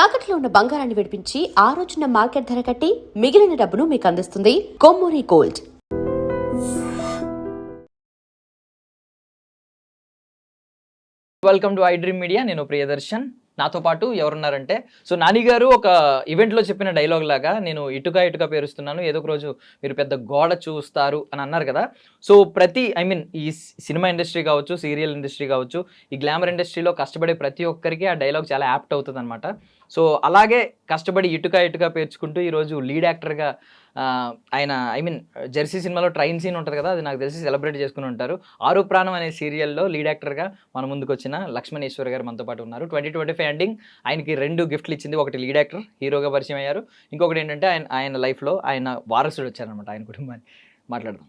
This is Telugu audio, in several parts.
తాకట్లో ఉన్న బంగారాన్ని విడిపించి ఆ రోజున మార్కెట్ ధర కట్టి మిగిలిన డబ్బును మీకు అందిస్తుంది Kommuri gold. Welcome to I dream media. నేను ప్రియదర్శన్. నాతో పాటు ఎవరున్నారంటే, సో నాని గారు ఒక ఈవెంట్లో చెప్పిన డైలాగ్ లాగా, నేను ఇటుక ఇటుక పేరుస్తున్నాను, ఏదో ఒక రోజు మీరు పెద్ద గోడ చూస్తారు అని అన్నారు కదా. సో ఈ సినిమా ఇండస్ట్రీ కావచ్చు, సీరియల్ ఇండస్ట్రీ కావచ్చు, ఈ గ్లామర్ ఇండస్ట్రీలో కష్టపడే ప్రతి ఒక్కరికి ఆ డైలాగ్ చాలా యాప్ట్ అవుతుంది అనమాట. సో అలాగే కష్టపడి ఇటుక ఇటుక పేర్చుకుంటూ ఈరోజు లీడ్ యాక్టర్గా ఆయన జెర్సీ సినిమాలో ట్రైన్ సీన్ ఉంటుంది కదా, అది నాకు తెలిసి సెలబ్రేట్ చేసుకుని ఉంటారు. ఆరు ప్రాణం అనే సీరియల్లో లీడ్ యాక్టర్గా మన ముందుకు వచ్చిన లక్ష్మణేశ్వర్ గారు మనతో పాటు ఉన్నారు. 2025 ఎండింగ్ ఆయనకి 2 గిఫ్ట్లు ఇచ్చింది. ఒకటి లీడ్ యాక్టర్, హీరోగా పరిచయం అయ్యారు. ఇంకొకటి ఏంటంటే ఆయన లైఫ్లో ఆయన వారసుడు వచ్చారనమాట, ఆయన కుటుంబాన్ని. మాట్లాడదాం.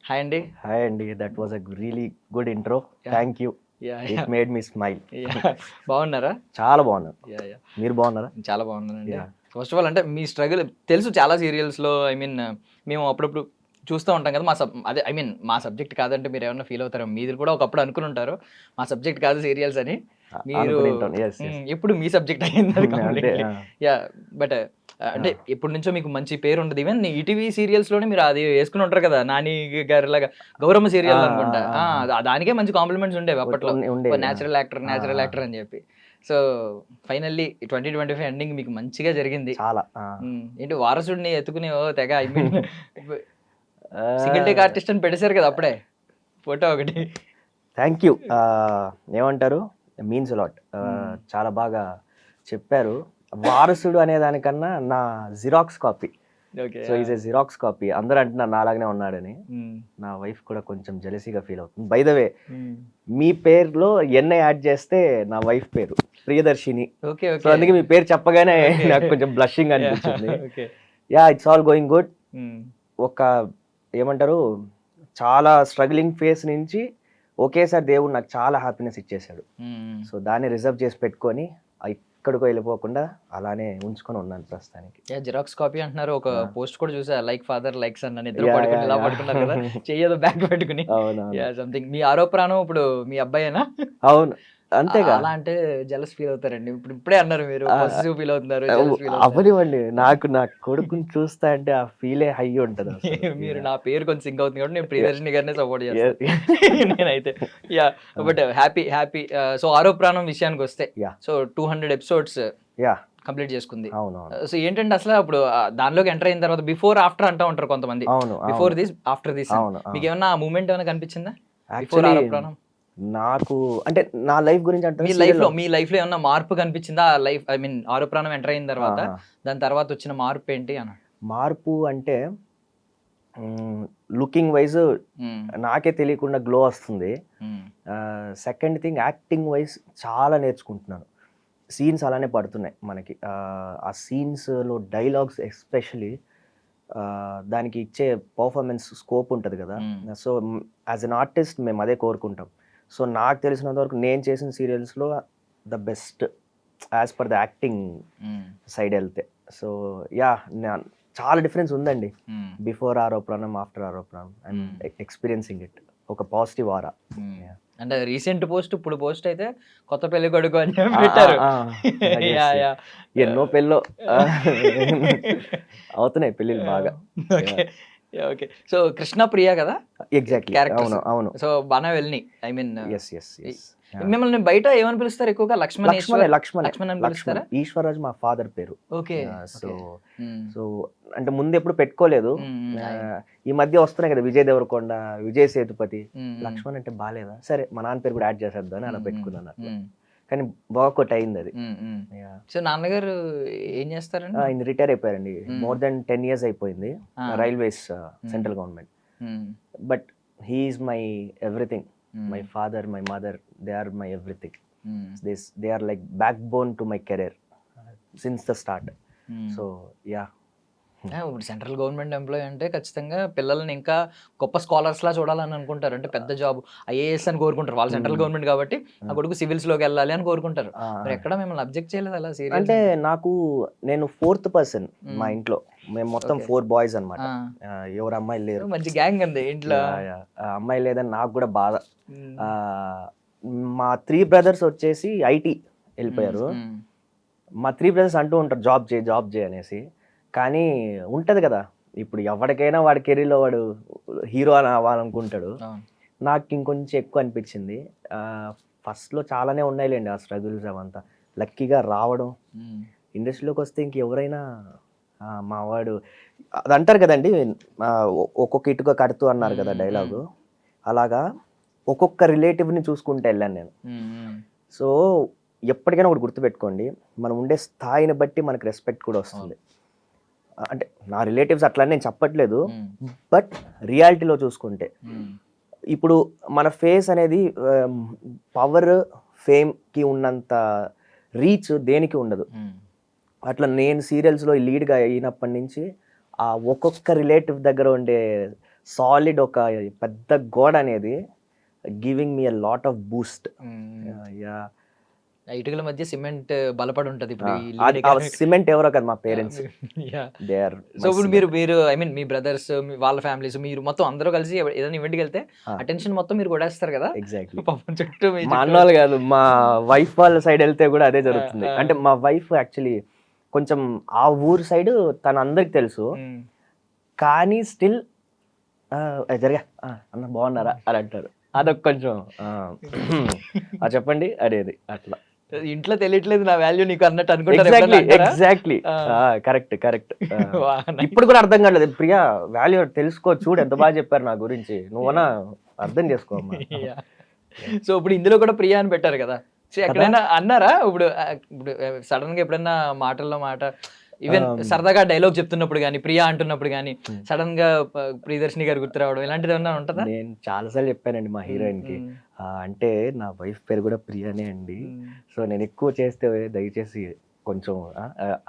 హాయ్ అండి. హాయ్ అండి, that was a really good intro. Thank you. It made me smile. బాగున్నారా? చాలా బాగున్నారు. మీరు బాగున్నారా? చాలా బాగున్నానండి. ఫస్ట్ ఆఫ్ ఆల్ అంటే మీ స్ట్రగుల్ తెలుసు, చాలా సీరియల్స్లో మేము అప్పుడప్పుడు చూస్తూ ఉంటాం కదా. మా సబ్జెక్ట్ కాదంటే మీరు ఏమన్నా ఫీల్ అవుతారో, మీరు కూడా ఒకప్పుడు అనుకుని ఉంటారు మా సబ్జెక్ట్ కాదు సీరియల్స్ అని. మీరు ఎప్పుడు మీ సబ్జెక్ట్ అయింది. బట్ అంటే ఎప్పటి నుంచో మీకు మంచి పేరు ఉంటుంది. ఈవెన్ ఈటీవీ సీరియల్స్లోనే మీరు అది వేసుకుని ఉంటారు కదా, నాని గారి లాగా గౌరమ్మ సీరియల్ అనుకుంటా. దానికే మంచి కాంప్లిమెంట్స్ ఉండేవి అప్పట్లో, న్యాచురల్ యాక్టర్ అని చెప్పి. సో ఫైనల్లీ 2025 ఎండింగ్ మీకు మంచిగా జరిగింది. చాలా ఏంటి వారసుడిని ఎత్తుకుని తెగ సింగిల్ టేక్ ఆర్టిస్ట్ అని పెట్టేశారు కదా అప్పుడే ఫోటో ఒకటి. Thank you. ఏమంటారు, మీన్స్ లాట్. చాలా బాగా చెప్పారు. వారసుడు అనే దానికన్నా నా xerox copy. So is a xerox copy. అందరూ అంటున్నారు నాలాగనే ఉన్నాడని. నా వైఫ్ కూడా కొంచెం జెలసీగా ఫీల్ అవుతుంది. బై ద వే, మీ పేరులో ఎన్ఐ యాడ్ చేస్తే నా వైఫ్ పేరు ప్రియదర్శిని. సో అందుకే మీ పేరు చెప్పగానే నాకు కొంచెం బ్లషింగ్ అనిపించింది. Yeah, it's all going good. ఒక ఏమంటారు, చాలా స్ట్రగ్లింగ్ ఫేస్ నుంచి ఒకేసారి దేవుడు నాకు చాలా హ్యాపీనెస్ ఇచ్చేసాడు. సో దాన్ని రిజర్వ్ చేసి పెట్టుకొని ఎక్కడికో వెళ్ళిపోకుండా అలానే ఉంచుకొని ఉన్నాను ప్రస్తుతానికి. జిరాక్స్ కాపీ అంటున్నారు. ఒక పోస్ట్ కూడా చూసా, లైక్ ఫాదర్ లైక్ సన్ అని. ఇద్దరు పడుకుని ఇలా పడుకున్నారు కదా, చెయ్యదో బ్యాగ్ పెట్టుకుని. సంథింగ్ మీ ఆరో ప్రాణం ఇప్పుడు మీ అబ్బాయేనా? అవును, అంతేగా. అలా అంటే జెలస్ ఫీల్ అవుతారండి. ఇప్పుడే అన్నారు మీరు పాజిటివ్ ఫీల్ అవుతున్నారు. అవనివ్వండి, నాకు నా కొడుకుని చూస్తా అంటే ఆ ఫీలే హై ఉంటుంది. మీరు నా పేరు కొంచెం సింక్ అవుతుంది కాబట్టి నేను ప్రియదర్శిని గారినే సపోర్ట్ చేస్తాను నేనైతే. But happy. సో ఆరో ప్రాణం విషయానికి వస్తే, సో 200 ఎపిసోడ్స్ కంప్లీట్ చేసుకుంది. సో ఏంటంటే అసలు అప్పుడు దానిలోకి ఎంటర్ అయిన తర్వాత బిఫోర్ ఆఫ్టర్ అంటూ ఉంటారు కొంతమంది, బిఫోర్ దిస్ ఆఫ్టర్ దిస్. మీకు ఏమన్నా ఆ మూమెంట్ ఏమైనా కనిపించిందా బిఫోర్ ఆరో ప్రాణం? నాకు అంటే నా లైఫ్ గురించి అంటే మీ లైఫ్ లో ఏమన్నా మార్పు కనిపించిందా? లైఫ్ ఆరో ప్రాణం ఎంటర్ అయిన తర్వాత దాని తర్వాత వచ్చిన మార్పు ఏంటి అన్న? మార్పు అంటే లుకింగ్ వైజ్ నాకే తెలియకుండా గ్లో వస్తుంది. సెకండ్ థింగ్, యాక్టింగ్ వైజ్ చాలా నేర్చుకుంటున్నాను. సీన్స్ అలానే పడుతున్నాయి మనకి. ఆ సీన్స్లో డైలాగ్స్ ఎస్పెషలీ దానికి ఇచ్చే పర్ఫార్మెన్స్ స్కోప్ ఉంటుంది కదా. సో యాజ్ అన్ ఆర్టిస్ట్ మేము అదే కోరుకుంటాం. సో నాకు తెలిసినంత వరకు నేను చేసిన సీరియల్స్లో the best as per the acting side వెళ్తే. సో యా, చాలా డిఫరెన్స్ ఉందండి before Aaro Pranam, after Aaro Pranam, and experiencing it ఒక పాజిటివ్ ఆరా. అంటే రీసెంట్ పోస్ట్, ఇప్పుడు పోస్ట్ అయితే కొత్త పెళ్లి కొడుకు అని పెట్టారు. ఎన్నో పెళ్ళో అవుతున్నాయి పెళ్ళిళ్ళు బాగా. ఓకే. సో కృష్ణ ప్రియ కదా ఎగ్జాక్ట్లీ. అవును. సో బాగా వెళ్ళి మిమ్మల్ని బయట ఏమని పిలుస్తారు ఎక్కువగా? లక్ష్మణ్ అని పిలుస్తారా? ఈశ్వరరాజు మా ఫాదర్ పేరు. ఓకే. సో అంటే ముందు ఎప్పుడు పెట్టుకోలేదు. ఈ మధ్య వస్తున్నాయి కదా, విజయ్ దేవరకొండ, విజయ్ సేతుపతి. లక్ష్మణ్ అంటే బాలేదా, సరే మా నాన్న పేరు కూడా యాడ్ చేసేద్దాం అని అలా పెట్టుకున్నాను. కానీ వర్కౌట్ అయింది అది. సో నాన్నగారు ఏం చేస్తారండి? ఆయన రిటైర్ అయిపోయారండి. మోర్ దెన్ 10 years అయిపోయింది. Railways, central government. But he is my everything. My father, my mother, they are my everything. They are like backbone to my career since the start. So yeah, ఇప్పుడు సెంట్రల్ గవర్నమెంట్ ఎంప్లాయీ అంటే ఖచ్చితంగా పిల్లల్ని ఇంకా గొప్ప స్కాలర్స్ లా చూడాలని అనుకుంటారు. అంటే పెద్ద జాబ్, ఐఏఎస్ అని కోరుకుంటారు. వాళ్ళు సెంట్రల్ గవర్నమెంట్ కాబట్టి ఆ కొడుకు సివిల్స్ లోకి వెళ్ళాలి అని కోరుకుంటారు. మరి ఎక్కడ మిమ్మల్ని అబ్జెక్ట్ చేయలేదు అలా? అంటే నేను 4th person మా ఇంట్లో. మేము మొత్తం 4 boys అనమాట. ఎవరు అమ్మాయిలు లేరు. మంచి గ్యాంగ్ అండి ఇంట్లో. అమ్మాయి లేదని నాకు కూడా బాధ. మా 3 brothers వచ్చేసి ఐటీ వెళ్ళిపోయారు. మా 3 బ్రదర్స్ అంటూ ఉంటారు జాబ్ చేయి అనేసి. కానీ ఉంటది కదా, ఇప్పుడు ఎవరికైనా వాడి కెరీర్‌లో వాడు హీరో అని అవ్వాలనుకుంటాడు. నాకు ఇంకొంచెం ఎక్కువ అనిపించింది. ఫస్ట్‌లో చాలానే ఉన్నాయిలేండి ఆ స్ట్రగుల్స్ అవంతా. లక్కీగా రావడం, ఇండస్ట్రీలోకి వస్తే ఇంకెవరైనా మా వాడు అది అంటారు కదండి, ఒక్కొక్క ఇటుక కడుతూ అన్నారు కదా డైలాగు. అలాగా ఒక్కొక్క రిలేటివ్‌ని చూసుకుంటూ వెళ్ళాను నేను. సో ఎప్పటికైనా ఒకటి గుర్తుపెట్టుకోండి, మనం ఉండే స్థాయిని బట్టి మనకు రెస్పెక్ట్ కూడా వస్తుంది. అంటే నా రిలేటివ్స్ అట్లా నేను చెప్పట్లేదు, బట్ రియాలిటీలో చూసుకుంటే ఇప్పుడు మన ఫేస్ అనేది పవర్ ఫేమ్కి ఉన్నంత రీచ్ దేనికి ఉండదు. అట్లా నేను సీరియల్స్లో లీడ్గా అయినప్పటి నుంచి ఆ ఒక్కొక్క రిలేటివ్ దగ్గర ఉండే సాలిడ్ ఒక పెద్ద గోడ అనేది giving me a lot of Boost. ఇటుకల మధ్య సిమెంట్ బలపడి ఉంటది ఇప్పుడు సిమెంట్ ఎవరో కదా మా పేరెంట్స్. సో ఇప్పుడు మీరు ఐ మీన్ మీ బ్రదర్స్ వాళ్ళ ఫ్యామిలీస్ మీరు మొత్తం అందరూ కలిసి ఏదైనా ఈవెంట్కి వెళ్తే అటెన్షన్ మొత్తం మీరు కొడేస్తారు కదా. ఎగ్జాక్ట్లీ. పాపం చుట్టూ మా అన్నోళ్ళు కాదు, మా వైఫ్ వాళ్ళ సైడ్ వెళ్తే కూడా అదే జరుగుతుంది. అంటే మా వైఫ్ యాక్చువల్లీ కొంచెం ఆ ఊరు సైడ్ తన అందరికి తెలుసు, కానీ స్టిల్ జరిగా అన్న బాగున్నారా అని అంటారు. అదొక కొంచెం చెప్పండి అనేది అట్లా. ఇంట్లో తెలియట్లేదు నా వాల్యూ నీకు అన్నట్టు అనుకుంటారు. Exactly correct. ఇప్పుడు కూడా అర్థం కాలేదు, ప్రియా వాల్యూ తెలుసుకో, చూడు ఎంత బాగా చెప్పారు నా గురించి, నువ్వనా అర్థం చేసుకో. సో ఇప్పుడు ఇందులో కూడా ప్రియా అని పెట్టారు కదా, సో ఎక్కడైనా అన్నారా ఇప్పుడు సడన్ గా ఎప్పుడైనా మాటల్లో మాట ఈవెన్ సరదాగా డైలాగ్ చెప్తున్నప్పుడు కానీ ప్రియా అంటున్నప్పుడు కానీ సడన్ గా ప్రియదర్శిని గారు గుర్తు రావడం ఇలాంటిది ఏమన్నా ఉంటుందా? నేను చాలాసార్లు చెప్పానండి మా హీరోయిన్ కి, అంటే నా వైఫ్ పేరు కూడా ప్రియానే అండి, సో నేను ఎక్కువ చేస్తే దయచేసి కొంచెం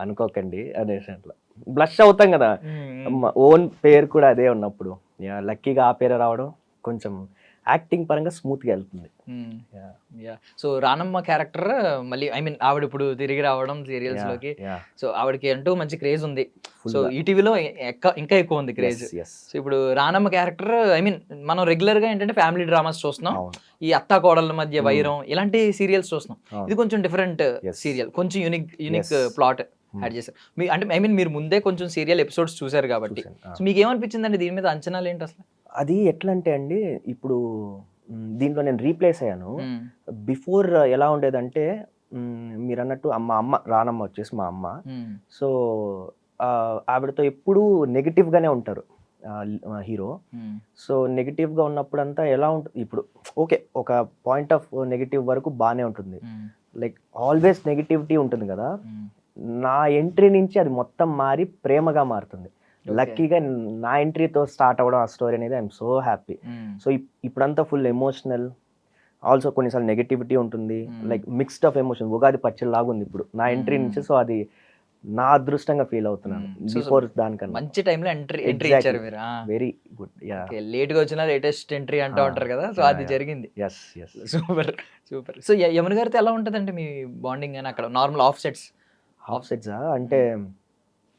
అనుకోకండి అనేసి. అట్లా బ్లష్ అవుతాం కదా, ఓన్ పేరు కూడా అదే ఉన్నప్పుడు లక్కీగా ఆ పేరు రావడం కొంచెం యాక్టింగ్ పరంగా స్మూత్ గా వెళ్తుంది. సో రానమ్మ క్యారెక్టర్ మళ్ళీ ఐ మీన్ ఆవిడ ఇప్పుడు తిరిగి రావడం సీరియల్స్ లోకి, సో ఆవిడకి అంటూ మంచి క్రేజ్ ఉంది. సో ఈటీవీలో ఇంకా ఎక్కువ ఉంది క్రేజ్. సో ఇప్పుడు రానమ్మ క్యారెక్టర్ ఐ మీన్ మనం రెగ్యులర్ గా ఏంటంటే ఫ్యామిలీ డ్రామాస్ చూస్తున్నాం, ఈ అత్తా కోడళ్ళ మధ్య వైరం ఇలాంటి సీరియల్స్ చూస్తున్నాం. ఇది కొంచెం డిఫరెంట్ సీరియల్, కొంచెం యూనిక్ ప్లాట్ యాడ్ చేశారు. అంటే ఐ మీన్ మీరు ముందే కొంచెం సీరియల్ ఎపిసోడ్స్ చూసారు కాబట్టి సో మీకు ఏమనిపించింది అండి దీని మీద అంచనాలు ఏంటి అసలు? అది ఎట్లా అంటే అండి, ఇప్పుడు దీంట్లో నేను రీప్లేస్ అయ్యాను. బిఫోర్ ఎలా ఉండేదంటే మీరు అన్నట్టు మా అమ్మ రానమ్మ వచ్చేసి మా అమ్మ, సో ఆవిడతో ఎప్పుడూ నెగిటివ్గానే ఉంటారు హీరో. సో నెగిటివ్గా ఉన్నప్పుడు అంతా ఎలా ఉంటుంది, ఇప్పుడు ఓకే ఒక పాయింట్ ఆఫ్ నెగిటివ్ వరకు బాగానే ఉంటుంది, లైక్ ఆల్వేస్ నెగిటివిటీ ఉంటుంది కదా. నా ఎంట్రీ నుంచి అది మొత్తం మారి ప్రేమగా మారుతుంది. లక్కీగా నా ఎంట్రీతో స్టార్ట్ అవ్వడం ఆ స్టోరీ అనేది ఐఎమ్ సో హ్యాపీ. సో ఇప్పుడంతా ఫుల్ ఎమోషనల్, ఆల్సో కొన్నిసార్లు నెగిటివిటీ ఉంటుంది, like mixed of emotion, Ugadi పచ్చడి లాగా ఉంది ఇప్పుడు నా ఎంట్రీ నుంచి. సో అది నా అదృష్టంగా ఫీల్ అవుతున్నాను. బిఫోర్ దానికన్నా మంచి టైంలో ఎంట్రీ ఇచ్చారు మీరు. Very good. లేట్ గా వచ్చిన లేటెస్ట్ ఎంట్రీ అంటూ ఉంటారు కదా, సో అది జరిగింది. సూపర్. సో యమున గారితో ఎలా ఉంటుందంటే మీ బాండింగ్ అని అక్కడ నార్మల్ ఆఫ్ సెట్స్ అంటే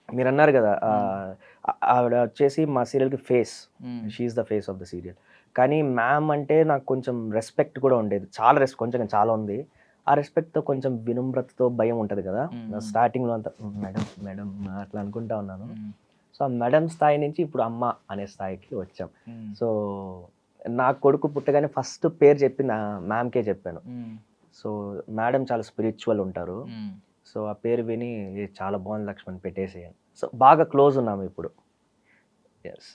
మీరు అన్నారు కదా, ఆవిడ వచ్చేసి మా సీరియల్కి face, she's the face of the serial. కానీ మ్యామ్ అంటే నాకు కొంచెం రెస్పెక్ట్ కూడా ఉండేది, కొంచెం చాలా ఉంది. ఆ రెస్పెక్ట్తో కొంచెం వినమ్రతతో భయం ఉంటుంది కదా. స్టార్టింగ్లో అంతా మేడం అట్లా అనుకుంటా ఉన్నాను. సో ఆ మేడం స్థాయి నుంచి ఇప్పుడు అమ్మ అనే స్థాయికి వచ్చాం. సో నా కొడుకు పుట్టగానే ఫస్ట్ పేరు చెప్పింది మ్యామ్కే చెప్పాను. సో మేడం చాలా స్పిరిచువల్ ఉంటారు. సో ఆ పేరు విని చాలా బాగుంది లక్ష్మణ్ పెట్టేసేయాలి. సో బాగా క్లోజ్ ఉన్నాము ఇప్పుడు.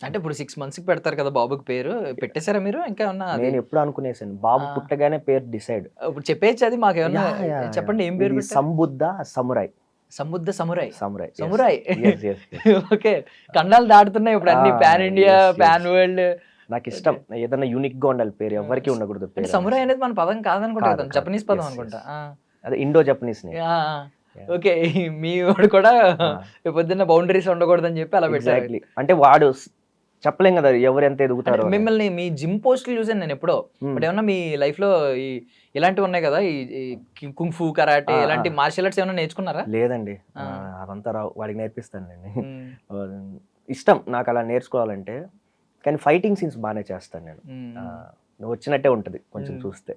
అంటే ఇప్పుడు 6 months పెడతారు కదా బాబుకి పేరు, పెట్టేశారా మీరు? ఇంకా ఉన్నా నేను ఎప్పుడు అనుకునేసాను బాబు పుట్టగానే పేరు డిసైడ్. ఇప్పుడు చెప్పేసి అది మాకు ఏమన్నా చెప్పండి, ఏం పేరు? సంబుద్ధ సమురాయ్. సమురాయ్. ఓకే, ఖండాలు దాటుతున్నాయి ఇప్పుడు అన్ని, పాన్ ఇండియా, పాన్ వరల్డ్. నాకు ఇష్టం ఏదైనా యూనిక్ గా ఉండాలి పేరు, ఎవరికి ఉండకూడదు పేరు. సమురాయ్ అనేది మన పదం కాదనుకుంటా కదా, జపనీస్ పదం అనుకుంటా. అదే ఇండో జపనీస్. ఓకే, మీ వాడు కూడా పొద్దున్న బౌండరీస్ ఉండకూడదని చెప్పి అలా పెట్టారు. అంటే వాడు చెప్పలేం కదా ఎవరు ఎంత ఎదుగుతారు. మిమ్మల్ని మీ జిమ్ పోస్టులు చూసాను నేను ఎప్పుడో, బట్ ఏమన్నా మీ లైఫ్ లో ఇలాంటివి ఉన్నాయి కదా, ఈ కుంఫు, కరాటే ఇలాంటి మార్షల్ ఆర్ట్స్ ఏమైనా నేర్చుకున్నారా? లేదండి, అవంతా వాడికి నేర్పిస్తాను నేను. ఇష్టం నాకు అలా నేర్చుకోవాలంటే, కానీ ఫైటింగ్ సీన్స్ బాగానే చేస్తాను నేను. నువ్వు వచ్చినట్టే ఉంటది కొంచెం చూస్తే.